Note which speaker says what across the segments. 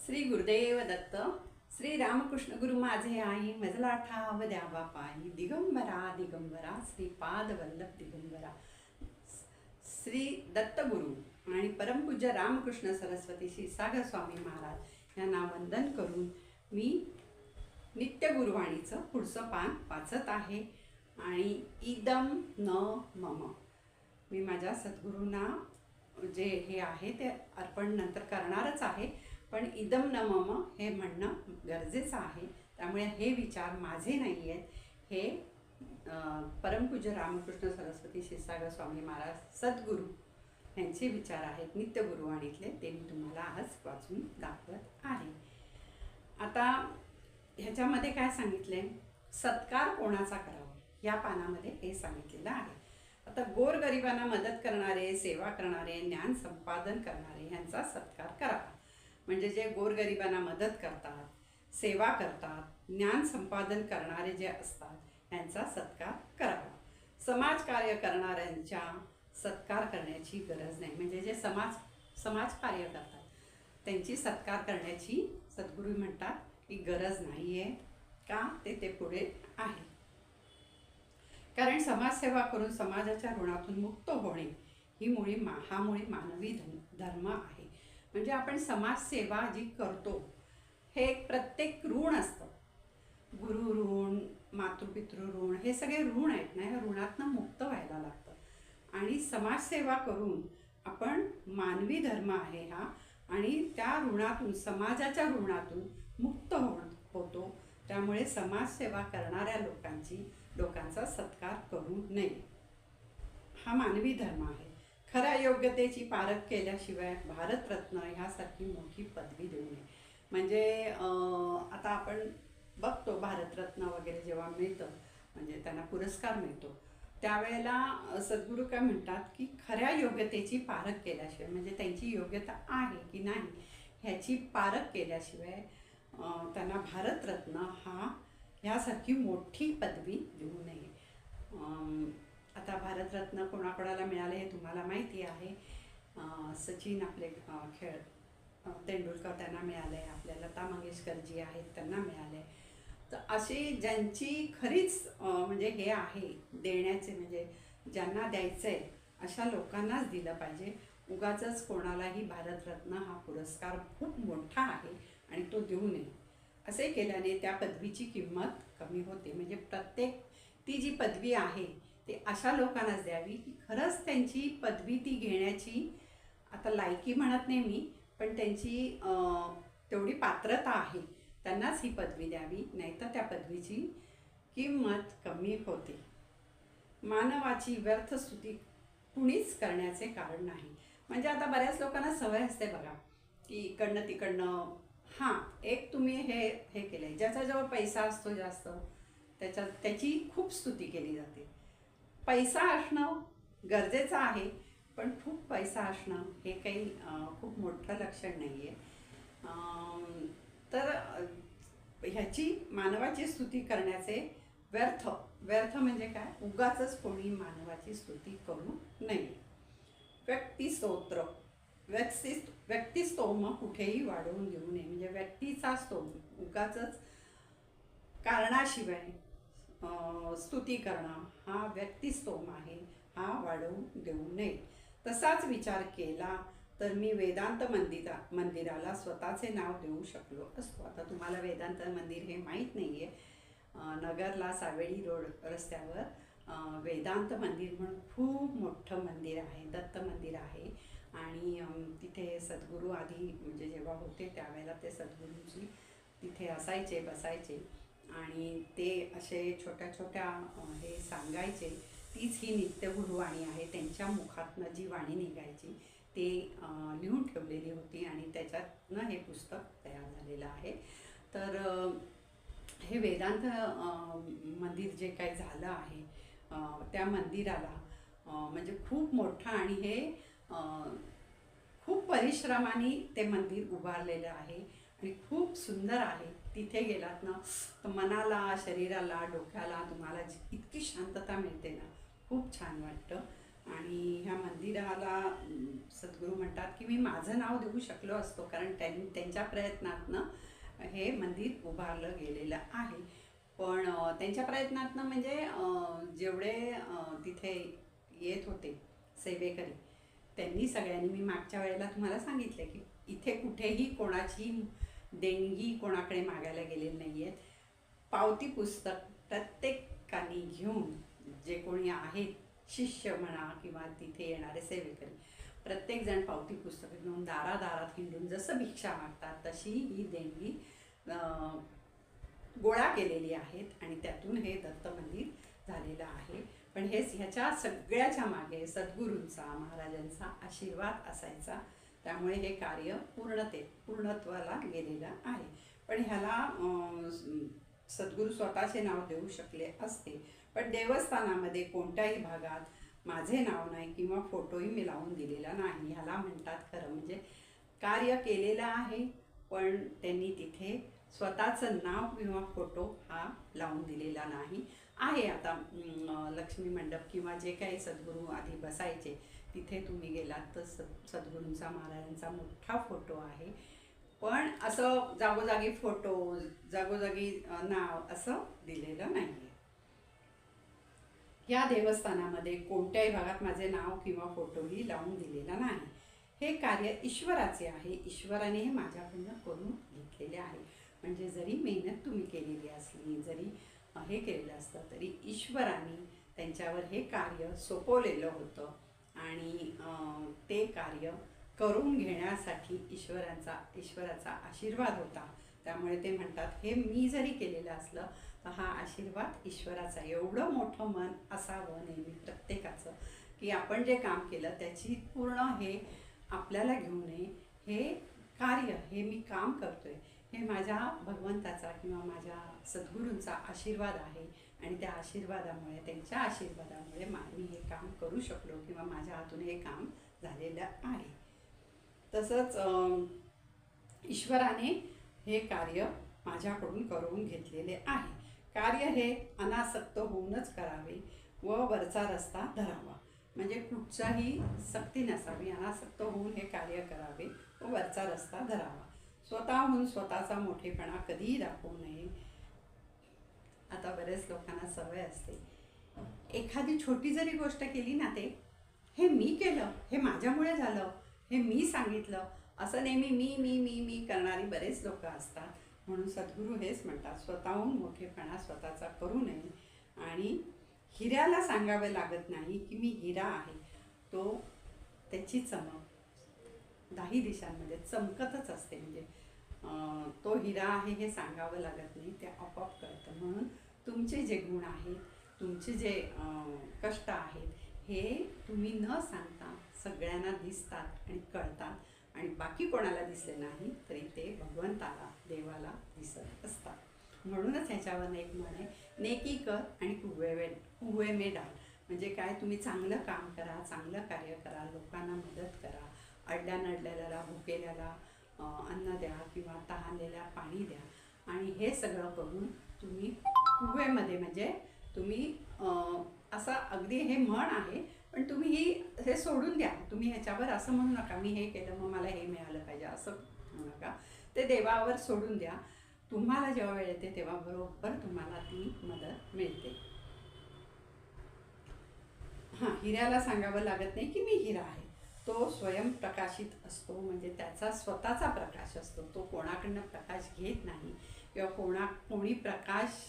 Speaker 1: श्री गुरुदेव दत्त. श्री रामकृष्ण गुरु माझे आई मजला ठाव द्यावा पायी दिगंबरा दिगंबरा श्रीपाद वल्लभ दिगंबरा. श्री दत्तगुरु आणि परमपूज्य रामकृष्ण सरस्वती श्री सागर स्वामी महाराज यांना वंदन करून मी नित्य गुरुवाणीचं पुढचं पान वाचत आहे. आणि इदम न मम, मी माझ्या सद्गुरूंना जे हे आहे ते अर्पण नंतर करणारच आहे, पण इदम न मम हे म्हणणं गरजेचं आहे. त्यामुळे हे विचार माझे नाही आहेत, हे परमपूज्य रामकृष्ण सरस्वती क्षीरसागर स्वामी महाराज सद्गुरू यांचे विचार आहेत नित्य गुरुवाणीतले, ते मी तुम्हाला आज वाचून दाखवत आहे. आता ह्याच्यामध्ये काय सांगितले, सत्कार कोणाचा करावा या पानामध्ये हे सांगितलेलं आहे. आता गोरगरिबांना मदत करणारे, सेवा करणारे, ज्ञान संपादन करणारे यांचा सत्कार करावा. म्हणजे जे गोरगरिबांना मदत करतात, सेवा करतात, ज्ञान संपादन करणारे जे असतात यांचा सत्कार करावा. समाजकार्य करणाऱ्यांच्या सत्कार करण्याची गरज नाही. म्हणजे जे समाजकार्य करतात त्यांची सत्कार करण्याची सद्गुरू म्हणतात की गरज नाही आहे. का ते पुढे आहे. कारण समाजसेवा करून समाजाच्या ऋणातून मुक्त होणे ही मुळी मानवी धर्म आहे. म्हणजे आपण समाजसेवा जी करतो हे एक प्रत्येक ऋण असतं. गुरु ऋण, मातृपितृ ऋण, हे सगळे ऋण आहेत ना, ह्या ऋणातनं मुक्त व्हायला लागतं. आणि समाजसेवा करून आपण मानवी धर्म आहे हा, आणि त्या ऋणातून, समाजाच्या ऋणातून मुक्त होतो. त्यामुळे समाजसेवा करणाऱ्या लोकांचा सत्कार करू नये, हा मानवी धर्म आहे. खऱ्या योग्यतेची पारख केल्याशिवाय भारतरत्न ह्यासारखी मोठी पदवी देऊ नये. म्हणजे आता आपण बघतो भारतरत्न वगैरे जेव्हा मिळतं, म्हणजे त्यांना पुरस्कार मिळतो, त्यावेळेला सद्गुरू काय म्हणतात की खऱ्या योग्यतेची पारख केल्याशिवाय, म्हणजे त्यांची योग्यता आहे की नाही ह्याची पारख केल्याशिवाय त्यांना भारतरत्न ह्यासारखी मोठी पदवी देऊ नये. आता भारतरत्न कोणाकोणाला मिळाले हे तुम्हाला माहिती आहे. सचिन आपले तेंडुलकर त्यांना मिळाले, आपल्या लता मंगेशकर जी आहेत त्यांना मिळाले. तर अशी ज्यांची खरीच म्हणजे हे आहे देण्याचे, म्हणजे ज्यांना द्यायचं आहे अशा लोकांनाच दिलं पाहिजे. उगाचच कोणालाही भारतरत्न हा पुरस्कार खूप मोठा आहे आणि तो देऊ नये. असे केल्याने त्या पदवीची किंमत कमी होते. म्हणजे प्रत्येक ती जी पदवी आहे ते अशा लोकांनाच द्यावी की खरंच त्यांची पदवी ती घेण्याची, आता लायकी म्हणत नाही मी, पण त्यांची तेवढी पात्रता आहे, त्यांनाच ही पदवी द्यावी. नाहीतर त्या पदवीची किंमत कमी होते. मानवाची व्यर्थ स्तुती कुणीच करण्याचे कारण नाही. म्हणजे आता बऱ्याच लोकांना सवय असते बघा की इकडनं तिकडनं, हां एक तुम्ही हे केलं आहे, ज्याच्याजवळ पैसा असतो जास्त त्याची खूप स्तुती केली जाते. पैसा असणं गरजेचं आहे, पण खूप पैसा असणं हे काही खूप मोठं लक्षण नाही आहे. तर ह्याची मानवाची स्तुती करण्याचे व्यर्थ म्हणजे काय, उगाचच कोणी मानवाची स्तुती करू नये. व्यक्तिस्तोत्र, व्यक्तिस्तोम कुठेही वाढवून देऊ नये. म्हणजे व्यक्तीचा स्तोम उगाचच कारणाशिवाय स्तुती करणं हा व्यक्तिस्तोम आहे, हा वाढवून देऊ नये. तसाच विचार केला तर मी वेदांत मंदिराला स्वतःचे नाव देऊ शकलो असतो. आता तुम्हाला वेदांत मंदिर हे माहीत नाही आहे. नगरला सावेडी रोड रस्त्यावर वेदांत मंदिर म्हणून खूप मोठं मंदिर आहे, दत्त मंदिर आहे. आणि तिथे सद्गुरू आधी म्हणजे जेव्हा होते त्यावेळेला ते सद्गुरूजी तिथे असायचे, बसायचे, आणि ते असे छोट्या छोट्या हे सांगायचे. तीच ही नित्य गुरुवाणी आहे. त्यांच्या मुखातनं जी वाणी निघायची ते लिहून ठेवलेली होती, आणि त्याच्यातनं हे पुस्तक तयार झालेलं आहे. तर हे वेदांत मंदिर जे काही झालं आहे त्या मंदिराला म्हणजे खूप मोठं, आणि हे खूप परिश्रमाने ते मंदिर उभारलेलं आहे आणि खूप सुंदर आहे. तिथे गेलात ना तर मनाला, शरीराला, डोक्याला तुम्हाला इतकी शांतता मिळते ना, खूप छान वाटतं. आणि ह्या मंदिराला सद्गुरू म्हणतात की मी माझं नाव देऊ शकलो असतो, कारण त्यांच्या प्रयत्नातनं हे मंदिर उभारलं गेलेलं आहे. पण त्यांच्या प्रयत्नातनं म्हणजे जेवढे तिथे येत होते सेवेकरी, त्यांनी सगळ्यांनी, मी मागच्या वेळेला तुम्हाला सांगितलं की इथे कुठेही कोणाची देणगी कोणाकडे मागायला गेलेली नाही आहेत. पावती पुस्तक प्रत्येकाने घेऊन, जे कोणी आहेत शिष्य म्हणा किंवा तिथे येणारे सेवेकरी, प्रत्येकजण पावती पुस्तकं घेऊन दारादारात हिंडून जसं भिक्षा मागतात तशी ही देणगी गोळा केलेली आहेत आणि त्यातून हे दत्त मंदिर झालेलं आहे. पण ह्याच्या सगळ्याच्या मागे सद्गुरूंचा, महाराजांचा आशीर्वाद असायचा. त्यामुळे हे कार्य पूर्णत्वाला गेलेलं आहे. पण ह्याला सद्गुरू स्वतःचे नाव देऊ शकले असते, पण देवस्थानामध्ये कोणत्याही भागात माझे नाव नाही किंवा फोटोही मी लावून दिलेला नाही. ह्याला म्हणतात खरं म्हणजे कार्य केलेलं आहे, पण त्यांनी तिथे स्वतःचं नाव किंवा फोटो हा लावून दिलेला नाही आहे. आता लक्ष्मी मंडप किंवा जे काही सद्गुरू आधी बसायचे तिथे तुम्ही गेलात तर सद्गुरूंचा, महाराजांचा मोठा फोटो आहे. पण असं जागोजागी फोटो, जागोजागी नाव असं दिलेलं नाही आहे. या देवस्थानामध्ये कोणत्याही भागात माझे नाव किंवा फोटोही लावून दिलेला नाही. हे कार्य ईश्वराचे आहे. ईश्वराने हे माझ्याकडून करून घेतलेले आहे. म्हणजे जरी मेहनत तुम्ही केलेली असली, जरी हे केलेलं असतं, तरी ईश्वराने त्यांच्यावर हे कार्य सोपवलेलं होतं आणि ते कार्य करून घेण्यासाठी ईश्वराचा आशीर्वाद होता. त्यामुळे ते म्हणतात हे मी जरी केलेलं असलं तर हा आशीर्वाद ईश्वराचा. एवढं मोठं मन असावं नेहमी प्रत्येकाचं की आपण जे काम केलं त्याची पूर्ण हे आपल्याला घेऊ नये. हे कार्य, हे मी काम करतोय, हे माझ्या भगवंताचा किंवा माझ्या सद्गुरूंचा आशीर्वाद आहे आणि त्या आशीर्वादामुळे, त्यांच्या आशीर्वादामुळे मी हे काम करू शकलो किंवा माझ्या हातून हे काम झालेलं आहे. तसंच ईश्वराने हे कार्य माझ्याकडून करून घेतलेले आहे. कार्य हे अनासक्त होऊनच करावे व वरचा रस्ता धरावा. म्हणजे कुठचाही सक्ती नसावी, अनासक्त होऊन हे कार्य करावे व वरचा रस्ता धरावा. स्वतःहून स्वतःचा मोठेपणा कधीही दाखवू नये. आता बरेच लोकांना सवय असते, एखादी छोटी जरी गोष्ट केली ना, ते हे मी केलं, हे माझ्यामुळे झालं, हे मी सांगितलं, असं नेहमी मी मी मी मी करणारी बरेच लोक असतात. म्हणून सद्गुरू हेच म्हणतात, स्वतःहून मोठेपणा स्वतःचा करू नये. आणि हिऱ्याला सांगावे लागत नाही की मी हिरा आहे. तो त्याची चमक 10 दिशांमध्ये चमकतच असते. म्हणजे तो हिरा आहे हे सांगावं लागत नाही, ते आपोआप कळतं. म्हणून तुमचे जे गुण आहेत, तुमचे जे कष्ट आहेत, हे तुम्ही न सांगता सगळ्यांना दिसतात आणि कळतात. आणि बाकी कोणाला दिसले नाही तरी ते भगवंताला, देवाला दिसत असतात. म्हणूनच ह्याच्यावर एक म्हण आहे, नेकी कर आणि कुवे में डाल. म्हणजे काय, तुम्ही चांगलं काम करा, चांगलं कार्य करा, लोकांना मदत करा, अडल्यानडलेल्याला, भुकेल्याला अन्न द्या किंवा तहानलेल्या पाणी द्या. आणि हे सगळं करून तुम्ही कुवेमध्ये, म्हणजे तुम्ही असं अगदी हे म्हण आहे, पण तुम्ही हे सोडून द्या. तुम्ही ह्याच्यावर असं म्हणू नका मी हे केलं मग मला हे मिळालं पाहिजे, असं म्हणू नका. ते देवावर सोडून द्या. तुम्हाला जेव्हा वेळ येते तेव्हा बरोबर तुम्हाला ती मदत मिळते. हिऱ्याला सांगावं लागत नाही की मी हिरा आहे. तो स्वयंप्रकाशित असतो, म्हणजे त्याचा स्वतःचा प्रकाश असतो. तो कोणाकडनं प्रकाश घेत नाही किंवा कोणी प्रकाश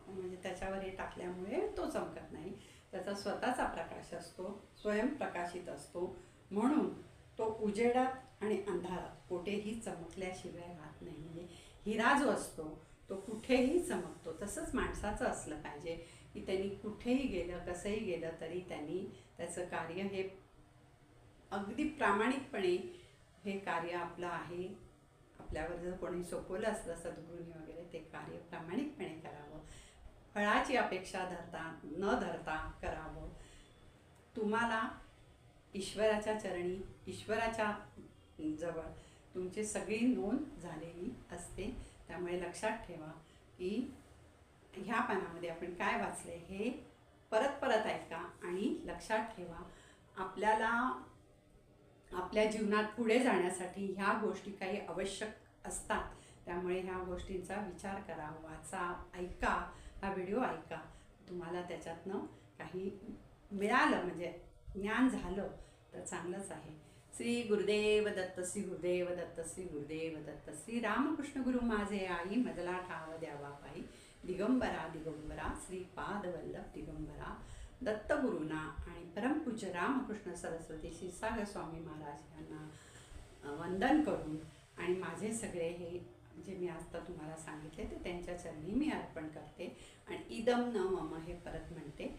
Speaker 1: म्हणजे त्याच्यावर हे टाकल्यामुळे तो चमकत नाही. त्याचा स्वतःचा प्रकाश असतो, स्वयंप्रकाशित असतो. म्हणून तो उजेडात आणि अंधारात कुठेही चमकल्याशिवाय राहत नाही. म्हणजे हिरा जो असतो तो कुठेही चमकतो. तसंच माणसाचं असलं पाहिजे की त्यांनी कुठेही गेलं, कसंही गेलं तरी त्यांनी त्याचं कार्य हे अगदी प्रामाणिकपणे, हे कार्य आपलं आहे, आपल्यावर जर कोणी सोपवलं असलं सद्गुरूंनी वगैरे, ते कार्य प्रामाणिकपणे करावं. फळाची अपेक्षा न धरता करावं. तुम्हाला ईश्वराच्या चरणी, ईश्वराच्या जवळ तुमची सगळी नोंद झालेली असते. त्यामुळे लक्षात ठेवा की ह्या पानामध्ये आपण काय वाचले हे परत ऐका आणि लक्षात ठेवा. आपल्याला आपल्या जीवनात पुढे जाण्यासाठी ह्या गोष्टी काही आवश्यक असतात. त्यामुळे ह्या गोष्टींचा विचार करा, वाचा, ऐका, हा व्हिडिओ ऐका. तुम्हाला त्याच्यातनं काही मिळालं म्हणजे ज्ञान झालं तर चांगलंच आहे. श्री गुरुदेव दत्त, श्री गुरुदेव दत्त, श्री गुरुदेव दत्त. श्री रामकृष्ण गुरु माझे आई, मजला ठाव द्यावा पायी. दिगंबरा दिगंबरा श्रीपाद वल्लभ दिगंबरा. दत्तगुरूंना आणि परमपूज्य रामकृष्ण सरस्वती क्षीरसागर स्वामी महाराज यांना वंदन करून आणि माझे सगळे हे जे मी आता तुम्हाला सांगितले ते त्यांच्या चरणी मी अर्पण करते आणि इदम न मम हे परत म्हणते.